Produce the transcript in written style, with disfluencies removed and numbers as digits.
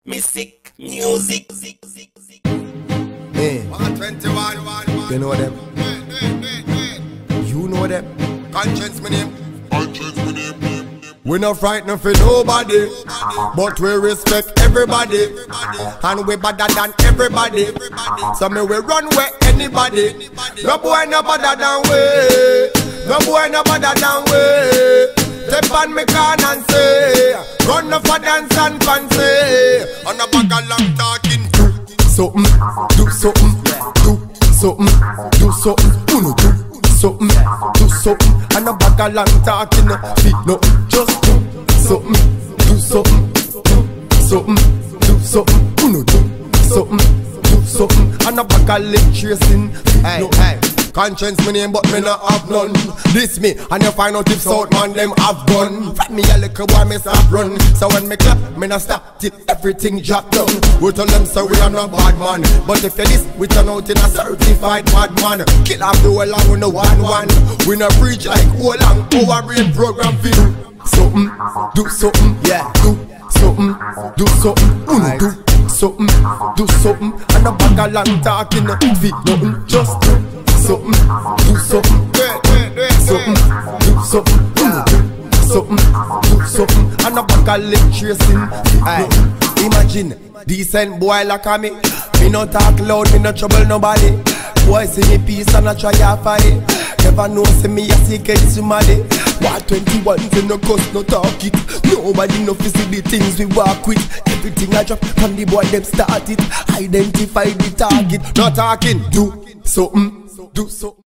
Music. Hey, 121. you know them. You know them. Conscience my name. We not frightened for nobody, but we respect everybody, and we better than everybody. So me we run where anybody. No boy no better than we. No boy no better than we. Step on me can and say, run up for dance and fancy. On a bag of long talking. Something, do something, do something, do something, do something, do something. And a bag of long talking, feet no, just do something, do something, do something, do something, do something. And a bag of leg tracing, feet no. Conscience my name, but me not have none. This me, and you find out if South man them have gun. Fat me a little boy, me stop run. So when me clap, me not stop till everything drop down. We tell them so we are not bad man, but if you this, we turn out in a certified bad man. Kill off the whole and we no one. We no preach like whole long our brain program for you. Something, do something, Yeah. do something, do something, do something, do something. And a bag of long talking, feet nothing, just do something, do something, something, do something, something, do something. And a bag of leg tracing, feet nothing. Imagine, decent boy like me. Me no talk loud, me no trouble nobody. Boy see me peace and I try to fight it. Never know see me a secret somebody. What 21 say no cuss, no talk it. Nobody no see the things we walk with. Everything I drop from the boy them start it. Identify the target, no talking. Do something, do something.